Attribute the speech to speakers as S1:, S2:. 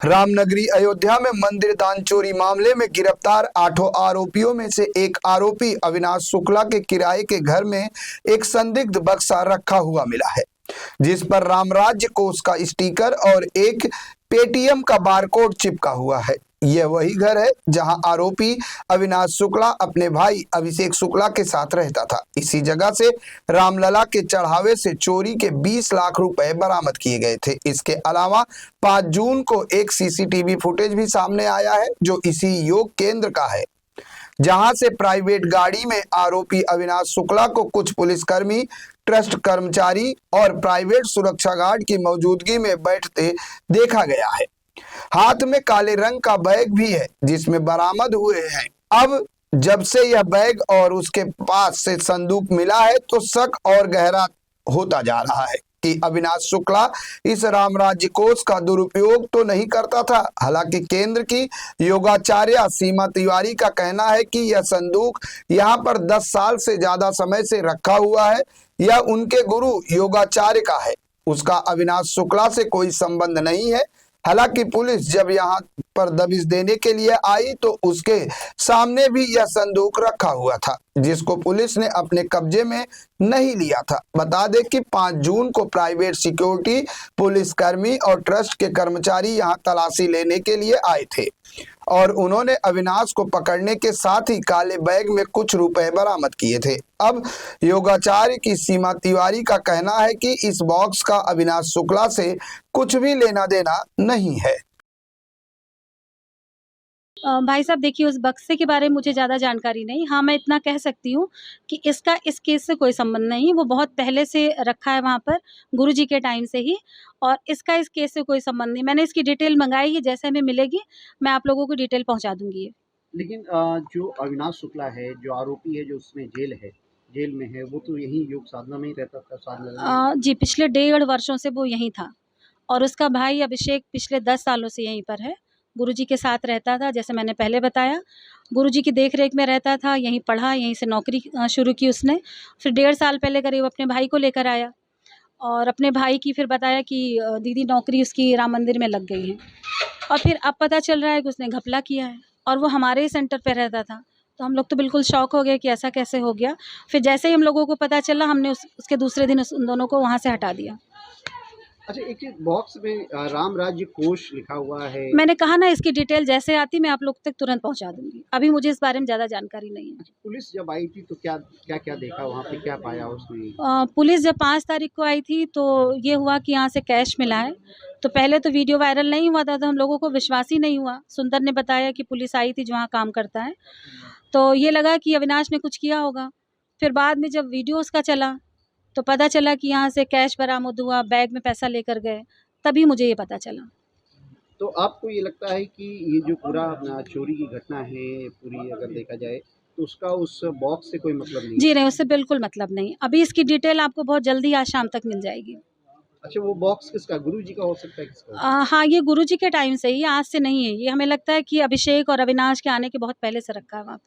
S1: रामनगरी अयोध्या में मंदिर दान चोरी मामले में गिरफ्तार 8 आरोपियों में से एक आरोपी अविनाश शुक्ला के किराए के घर में एक संदिग्ध बक्सा रखा हुआ मिला है, जिस पर रामराज्य कोष का स्टिकर और एक पेटीएम का बारकोड चिपका हुआ है। यह वही घर है जहां आरोपी अविनाश शुक्ला अपने भाई अभिषेक शुक्ला के साथ रहता था। इसी जगह से रामलला के चढ़ावे से चोरी के 20 लाख रुपए बरामद किए गए थे। इसके अलावा 5 जून को एक सीसीटीवी फुटेज भी सामने आया है, जो इसी योग केंद्र का है, जहां से प्राइवेट गाड़ी में आरोपी अविनाश शुक्ला को कुछ पुलिसकर्मी, ट्रस्ट कर्मचारी और प्राइवेट सुरक्षा गार्ड की मौजूदगी में बैठते देखा गया है। हाथ में काले रंग का बैग भी है जिसमें बरामद हुए हैं। अब जब से यह बैग और उसके पास से संदूक मिला है तो शक और गहरा होता जा रहा है कि अविनाश शुक्ला इस रामराज्य कोष का दुरुपयोग तो नहीं करता था। हालांकि केंद्र की योगाचार्य सीमा तिवारी का कहना है कि यह संदूक यहाँ पर 10 साल से ज्यादा समय से रखा हुआ है। यह उनके गुरु योगाचार्य का है, उसका अविनाश शुक्ला से कोई संबंध नहीं है। हालांकि पुलिस जब यहाँ पर दबिश देने के लिए आई तो उसके सामने भी यह संदूक रखा हुआ था, जिसको पुलिस ने अपने कब्जे में नहीं लिया था। बता दें कि 5 जून को प्राइवेट सिक्योरिटी, पुलिसकर्मी और ट्रस्ट के कर्मचारी यहाँ तलाशी लेने के लिए आए थे और उन्होंने अविनाश को पकड़ने के साथ ही काले बैग में कुछ रुपए बरामद किए थे। अब योगाचार्य की सीमा तिवारी का कहना है कि इस बॉक्स का अविनाश शुक्ला से कुछ भी लेना देना नहीं है।
S2: भाई साहब देखिए, उस बक्से के बारे में मुझे ज़्यादा जानकारी नहीं। हाँ, मैं इतना कह सकती हूँ कि इसका इस केस से कोई संबंध नहीं। वो बहुत पहले से रखा है वहाँ पर, गुरुजी के टाइम से ही, और इसका इस केस से कोई संबंध नहीं। मैंने इसकी डिटेल मंगाई है, जैसे हमें मिलेगी मैं आप लोगों को डिटेल पहुँचा दूँगी ये।
S3: लेकिन जो अविनाश शुक्ला है, जो आरोपी है, जो उसमें जेल में है, वो तो यहीं योग साधना में ही रहता था, साधना में।
S2: जी, पिछले 1.5 वर्षों से वो यहीं था और उसका भाई अभिषेक पिछले 10 सालों से यहीं पर है। गुरुजी के साथ रहता था, जैसे मैंने पहले बताया। गुरुजी की देख-रेख में रहता था, यहीं पढ़ा, यहीं से नौकरी शुरू की उसने। फिर 1.5 साल पहले करीब अपने भाई को लेकर आया और अपने भाई की फिर बताया कि दीदी नौकरी उसकी राम मंदिर में लग गई है। और फिर अब पता चल रहा है कि उसने घपला किया है और वो हमारे ही सेंटर पे रहता था। तो हम लोग तो बिल्कुल शॉक हो गए कि ऐसा कैसे हो गया। फिर जैसे ही हम लोगों को पता चला, हमने उसके दूसरे दिन उन दोनों को वहाँ से हटा दिया।
S3: अच्छा, एक चीज़ बॉक्स में राम राज्य कोष लिखा हुआ है।
S2: मैंने कहा ना, इसकी डिटेल जैसे आती मैं आप लोग तक तुरंत पहुंचा दूंगी। अभी मुझे इस बारे में ज़्यादा जानकारी नहीं है।
S3: अच्छा, पुलिस जब आई थी तो क्या क्या क्या देखा वहाँ पे, क्या पाया उसने?
S2: पुलिस जब 5 तारीख को आई थी तो ये हुआ कि यहाँ से कैश मिला है। तो पहले तो वीडियो वायरल नहीं हुआ था तो हम लोगों को विश्वास ही नहीं हुआ। सुंदर ने बताया कि पुलिस आई थी जो वहाँ काम करता है, तो ये लगा कि अविनाश ने कुछ किया होगा। फिर बाद में जब वीडियो उसका चला तो पता चला कि यहाँ से कैश बरामद हुआ, बैग में पैसा लेकर गए, तभी मुझे ये पता चला।
S3: तो आपको ये लगता है कि ये जो पूरा चोरी की घटना है, पूरी अगर देखा जाए तो उसका उस बॉक्स से कोई मतलब नहीं है?
S2: जी नहीं, उससे बिल्कुल मतलब नहीं। अभी इसकी डिटेल आपको बहुत जल्दी आज शाम तक मिल जाएगी।
S3: अच्छा, वो बॉक्स किसका, गुरुजी का हो सकता है, किसका हो सकता है?
S2: हाँ, ये गुरुजी के टाइम से ही, आज से नहीं है। ये हमें लगता है कि अभिषेक और अविनाश के आने के बहुत पहले से रखा है वहाँ पे।